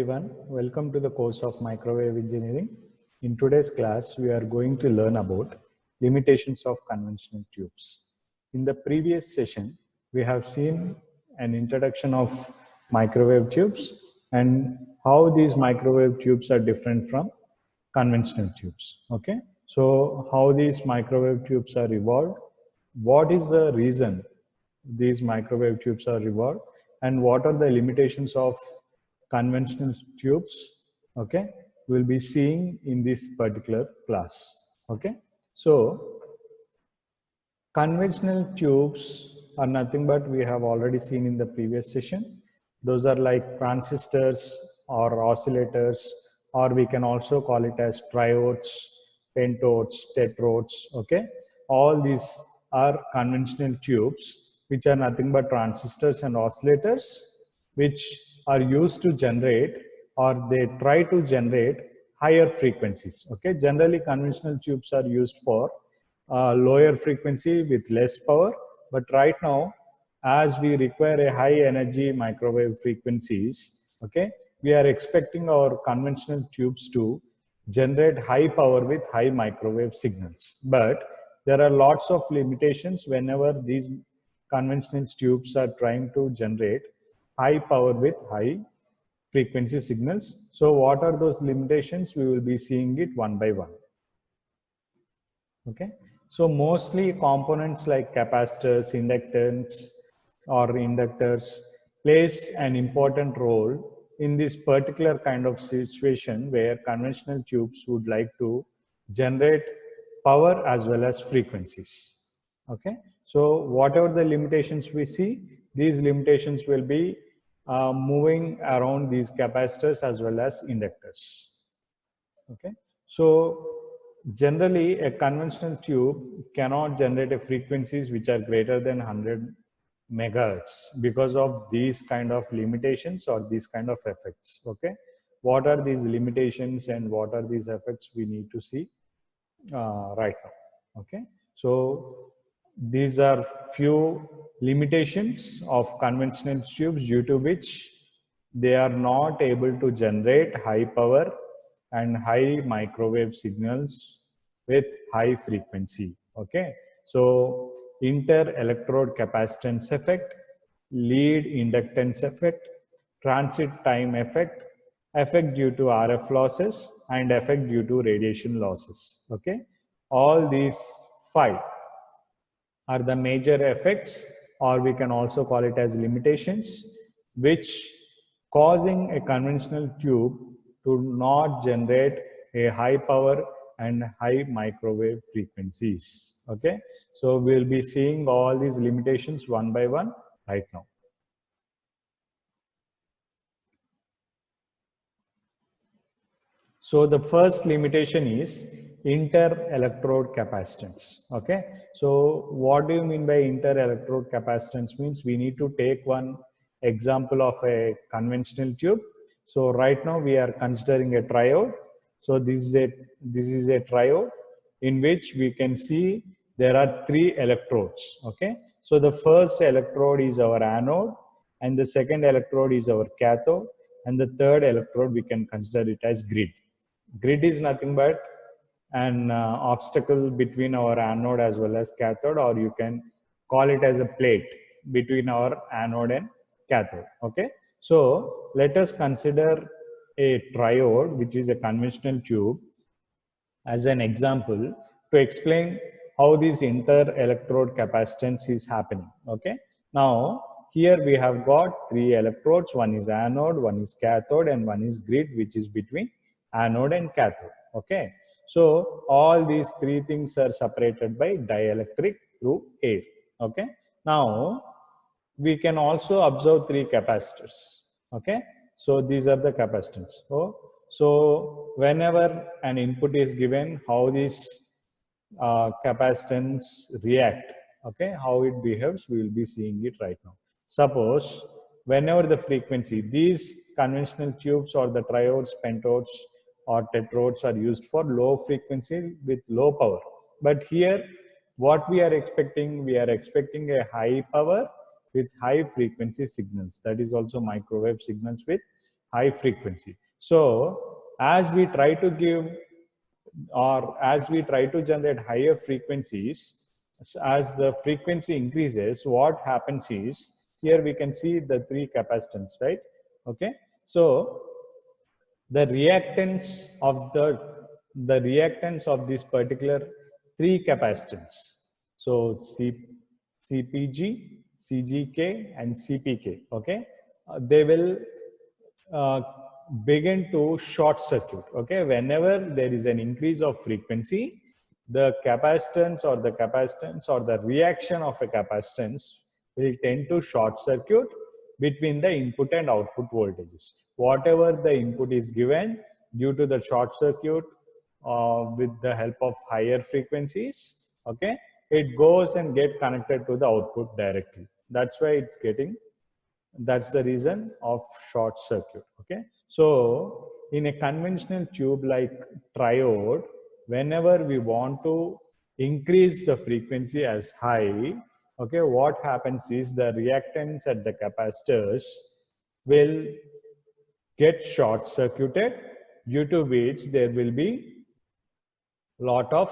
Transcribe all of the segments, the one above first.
everyone, welcome to the course of Microwave Engineering. In today's class, we are going to learn about limitations of conventional tubes. In the previous session, we have seen an introduction of microwave tubes and how these microwave tubes are different from conventional tubes. Okay, so how these microwave tubes are evolved, what is the reason these microwave tubes are evolved, and what are the limitations of conventional tubes. Okay, we'll be seeing in this particular class. Okay, so conventional tubes are nothing but we have already seen in the previous session. Those are like transistors or oscillators, or we can also call it as triodes, pentodes, tetrodes. Okay, all these are conventional tubes, which are nothing but transistors and oscillators, which are used to generate, or they try to generate, higher frequencies. Okay, generally conventional tubes are used for lower frequency with less power, but right now, as we require a high energy microwave frequencies, okay, we are expecting our conventional tubes to generate high power with high microwave signals. But there are lots of limitations whenever these conventional tubes are trying to generate high power with high frequency signals. So what are those limitations? We will be seeing it one by one. Okay, so mostly components like capacitors, inductors plays an important role in this particular kind of situation where conventional tubes would like to generate power as well as frequencies. Okay, so whatever the limitations we see, these limitations will be moving around these capacitors as well as inductors. Okay, so generally a conventional tube cannot generate a frequencies which are greater than 100 megahertz because of these kind of limitations or these kind of effects. Okay, what are these limitations and what are these effects we need to see right now. Okay, so these are few limitations of conventional tubes due to which they are not able to generate high power and high microwave signals with high frequency. Okay, so inter-electrode capacitance effect, lead inductance effect, transit time effect, effect due to RF losses, and effect due to radiation losses. Okay, all these 5 are the major effects, or we can also call it as limitations, which causing a conventional tube to not generate a high power and high microwave frequencies. Okay, so we'll be seeing all these limitations one by one right now. So the first limitation is inter-electrode capacitance. Okay, so what do you mean by inter-electrode capacitance? Means we need to take one example of a conventional tube. So right now we are considering a triode. So this is a triode in which we can see there are 3 electrodes. Okay, so the first electrode is our anode, and the second electrode is our cathode, and the third electrode we can consider it as grid. Grid is nothing but an obstacle between our anode as well as cathode, or you can call it as a plate between our anode and cathode. Okay, so let us consider a triode, which is a conventional tube, as an example to explain how this inter-electrode capacitance is happening. Okay, now here we have got 3 electrodes. One is anode, one is cathode, and one is grid, which is between anode and cathode. Okay, so all these 3 things are separated by dielectric through air. Okay, now we can also observe 3 capacitors. Okay, so these are the capacitance. So whenever an input is given, how these capacitance react, okay, how it behaves, we will be seeing it right now. Suppose whenever the frequency, these conventional tubes or the triodes, pentodes or tetrodes are used for low frequency with low power. But here what we are expecting a high power with high frequency signals. That is also microwave signals with high frequency. So as we try to give, or as we try to generate higher frequencies, as the frequency increases, what happens is, here we can see the three capacitance, right? Okay, so the reactance of the reactance of this particular three capacitance, so CPG, CGK, and CPK, okay, they will uh, begin to short circuit. Okay, whenever there is an increase of frequency, the capacitance or the reaction of a capacitance will tend to short circuit between the input and output voltages. Whatever the input is given, due to the short circuit with the help of higher frequencies, okay, it goes and get connected to the output directly. That's why it's getting, that's the reason of short circuit. Okay, so in a conventional tube like triode, whenever we want to increase the frequency as high, okay, what happens is the reactance at the capacitors will get short circuited, due to which there will be lot of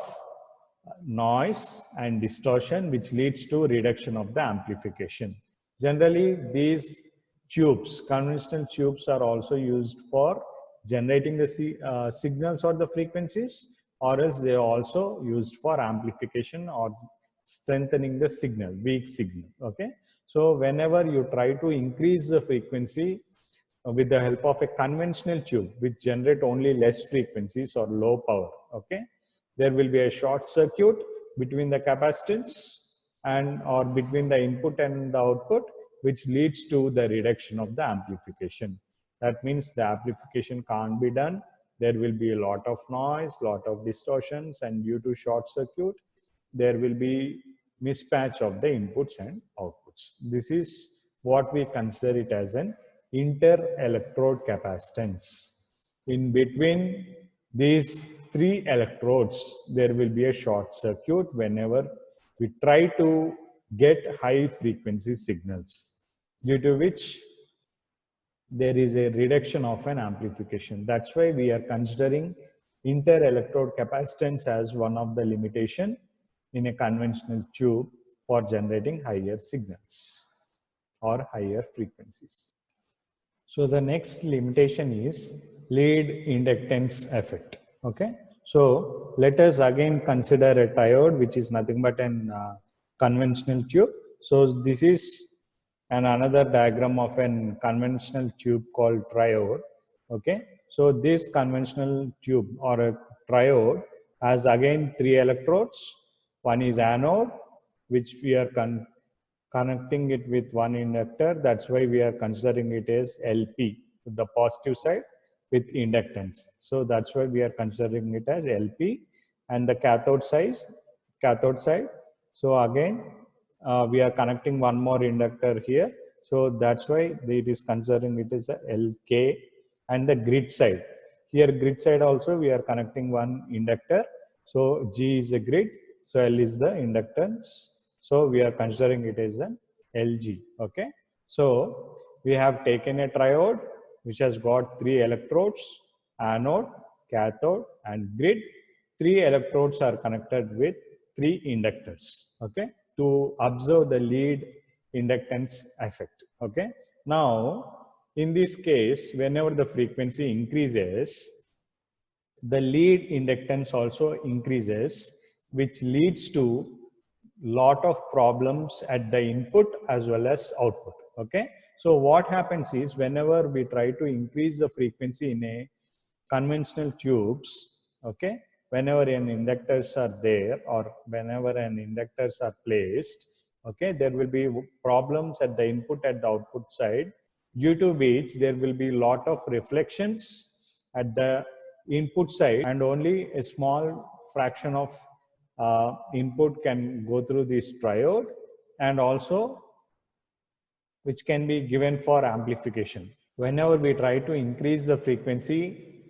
noise and distortion, which leads to reduction of the amplification. Generally, these tubes, conventional tubes, are also used for generating the signals or the frequencies, or else they are also used for amplification or strengthening the signal, weak signal. Okay, so whenever you try to increase the frequency with the help of a conventional tube which generate only less frequencies or low power, okay, there will be a short circuit between the capacitance and or between the input and the output, which leads to the reduction of the amplification. That means the amplification can't be done. There will be a lot of noise, lot of distortions, and due to short circuit there will be mismatch of the inputs and outputs. This is what we consider it as an inter-electrode capacitance. In between these three electrodes, there will be a short circuit whenever we try to get high frequency signals, due to which there is a reduction of an amplification. That's why we are considering inter-electrode capacitance as one of the limitation in a conventional tube for generating higher signals or higher frequencies. So the next limitation is lead inductance effect. Okay, so let us again consider a triode, which is nothing but an conventional tube. So this is another diagram of an conventional tube called triode. Okay, so this conventional tube or a triode has again three electrodes. One is anode, which we are connecting it with one inductor. That's why we are considering it as LP, the positive side with inductance. So that's why we are considering it as LP. And the cathode side. So again, we are connecting one more inductor here. So that's why it is considering it as a LK. And the grid side. Here grid side also we are connecting one inductor. So G is a grid. So L is the inductance. So we are considering it as an LG. Okay. So we have taken a triode which has got three electrodes, anode, cathode, and grid. Three electrodes are connected with three inductors. Okay, to observe the lead inductance effect. Okay. Now, in this case, whenever the frequency increases, the lead inductance also increases, which leads to lot of problems at the input as well as output. Okay, so what happens is, whenever we try to increase the frequency in a conventional tubes, okay, whenever an inductors are there or whenever an inductors are placed, okay, there will be problems at the input and the output side, due to which there will be lot of reflections at the input side, and only a small fraction of input can go through this triode, and also which can be given for amplification. Whenever we try to increase the frequency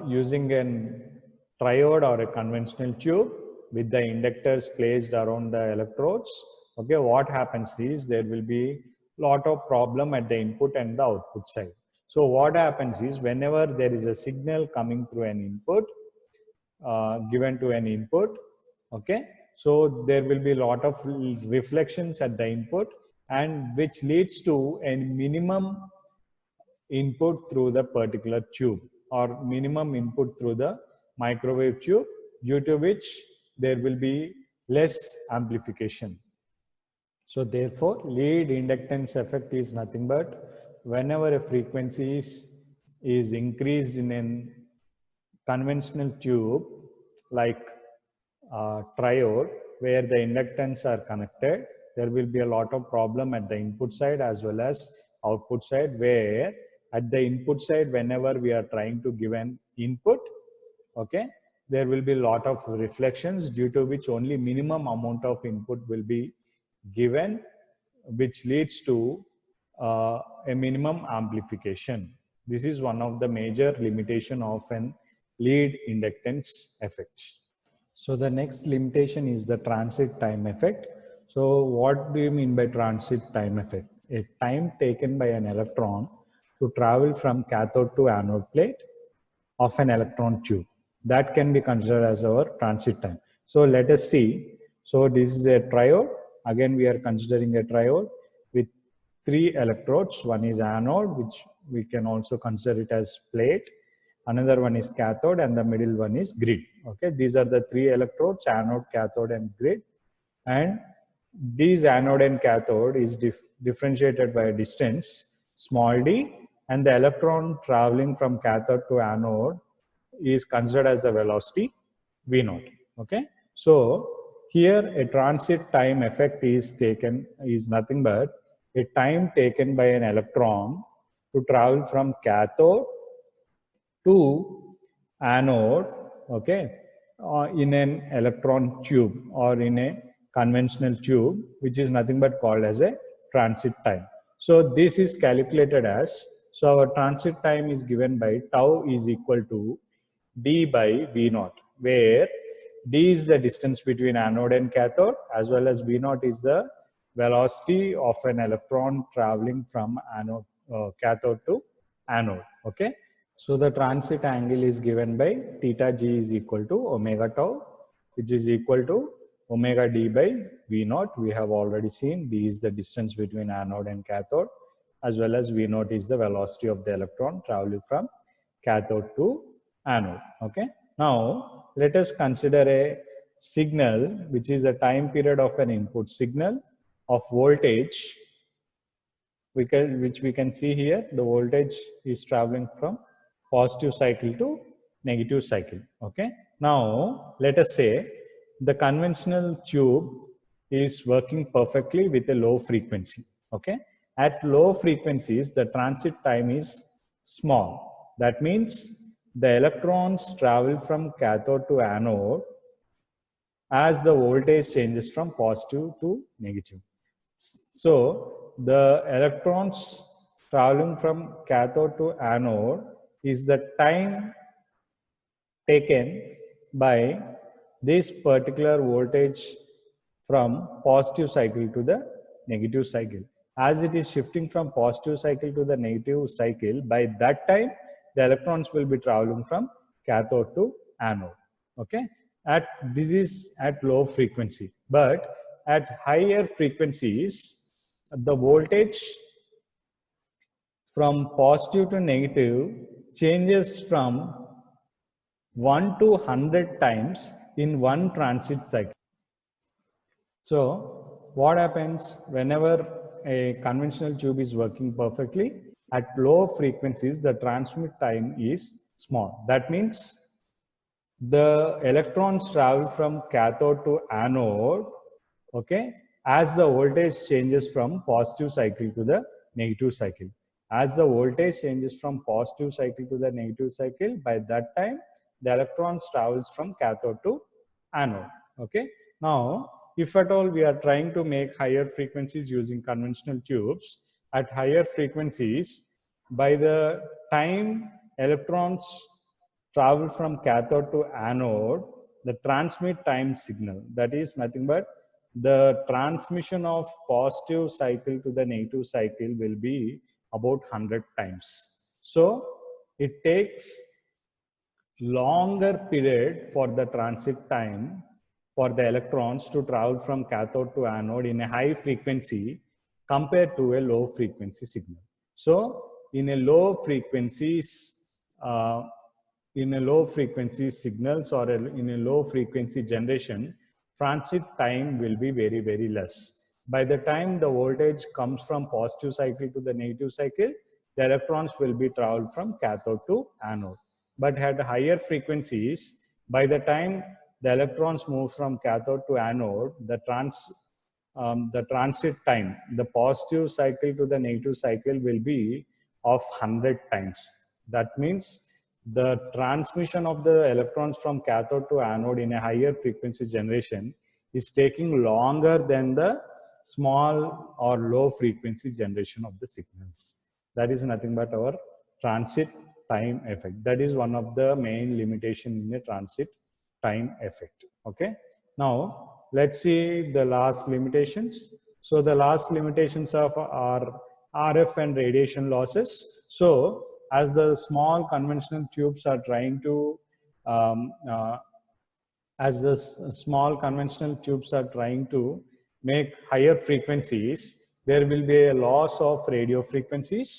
using an triode or a conventional tube with the inductors placed around the electrodes, okay, what happens is there will be lot of problem at the input and the output side. So what happens is whenever there is a signal coming through an input, given to an input, okay, so there will be a lot of reflections at the input, and which leads to a minimum input through the particular tube, or minimum input through the microwave tube, due to which there will be less amplification. So therefore, lead inductance effect is nothing but whenever a frequency is increased in a conventional tube like triode, where the inductance are connected, there will be a lot of problem at the input side as well as output side, where at the input side, whenever we are trying to give an input, okay, there will be a lot of reflections, due to which only minimum amount of input will be given, which leads to a minimum amplification. This is one of the major limitation of an lead inductance effect. So the next limitation is the transit time effect. So what do you mean by transit time effect? A time taken by an electron to travel from cathode to anode plate of an electron tube. That can be considered as our transit time. So let us see. So this is a triode. Again, we are considering a triode with 3 electrodes. One is anode, which we can also consider it as plate. Another one is cathode, and the middle one is grid. Okay, these are the 3 electrodes: anode, cathode, and grid. And these anode and cathode is differentiated by a distance small d, and the electron traveling from cathode to anode is considered as the velocity v naught. Okay, so here a transit time effect is nothing but a time taken by an electron to travel from cathode to anode, okay, in an electron tube or in a conventional tube, which is nothing but called as a transit time. So this is calculated as, so our transit time is given by tau is equal to d by v naught, where d is the distance between anode and cathode, as well as v naught is the velocity of an electron traveling from anode, cathode to anode. Okay, so the transit angle is given by theta g is equal to omega tau, which is equal to omega d by v naught. We have already seen d is the distance between anode and cathode, as well as v naught is the velocity of the electron traveling from cathode to anode. Okay, now let us consider a signal, which is a time period of an input signal of voltage, which we can see here. The voltage is traveling from positive cycle to negative cycle. Okay, now let us say the conventional tube is working perfectly with a low frequency. Okay, at low frequencies the transit time is small. That means the electrons travel from cathode to anode as the voltage changes from positive to negative. So the electrons traveling from cathode to anode is the time taken by this particular voltage from positive cycle to the negative cycle. As it is shifting from positive cycle to the negative cycle, by that time the electrons will be traveling from cathode to anode. Okay, this is at low frequency, but at higher frequencies the voltage from positive to negative changes from 1 to 100 times in one transit cycle. So what happens whenever a conventional tube is working perfectly? At low frequencies, the transmit time is small. That means the electrons travel from cathode to anode, okay, as the voltage changes from positive cycle to the negative cycle. As the voltage changes from positive cycle to the negative cycle, by that time the electrons travels from cathode to anode. Okay, now if at all we are trying to make higher frequencies using conventional tubes, at higher frequencies, by the time electrons travel from cathode to anode, the transmit time signal, that is nothing but the transmission of positive cycle to the negative cycle, will be about 100 times. So it takes longer period for the transit time for the electrons to travel from cathode to anode in a high frequency compared to a low frequency signal. So in a low frequencies, uh, in a low frequency signals or in a low frequency generation, transit time will be very, very less. By the time the voltage comes from positive cycle to the negative cycle, the electrons will be traveled from cathode to anode. But at higher frequencies, by the time the electrons move from cathode to anode, the transit time, the positive cycle to the negative cycle will be of 100 times. That means the transmission of the electrons from cathode to anode in a higher frequency generation is taking longer than the small or low frequency generation of the signals. That is nothing but our transit time effect. That is one of the main limitation in the transit time effect. Okay. Now let's see the last limitations. So the last limitations of are RF and radiation losses. So as the small conventional tubes are trying to um, uh, as the small conventional tubes are trying to make higher frequencies, there will be a loss of radio frequencies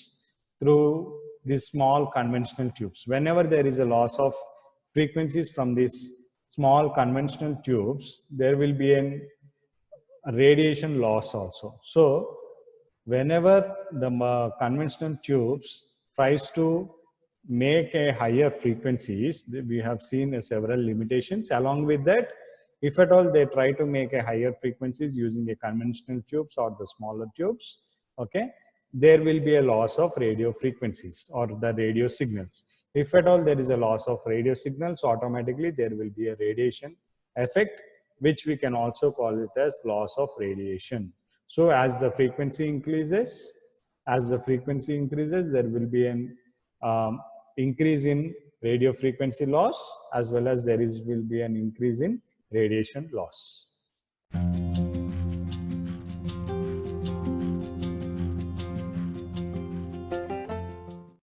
through these small conventional tubes. Whenever there is a loss of frequencies from these small conventional tubes, there will be an radiation loss also. So whenever the conventional tubes tries to make a higher frequencies, we have seen several limitations. Along with that, if at all they try to make a higher frequencies using a conventional tubes or the smaller tubes, okay, there will be a loss of radio frequencies or the radio signals. If at all there is a loss of radio signals, automatically there will be a radiation effect, which we can also call it as loss of radiation. So as the frequency increases, there will be an increase in radio frequency loss, as well as will be an increase in radiation loss.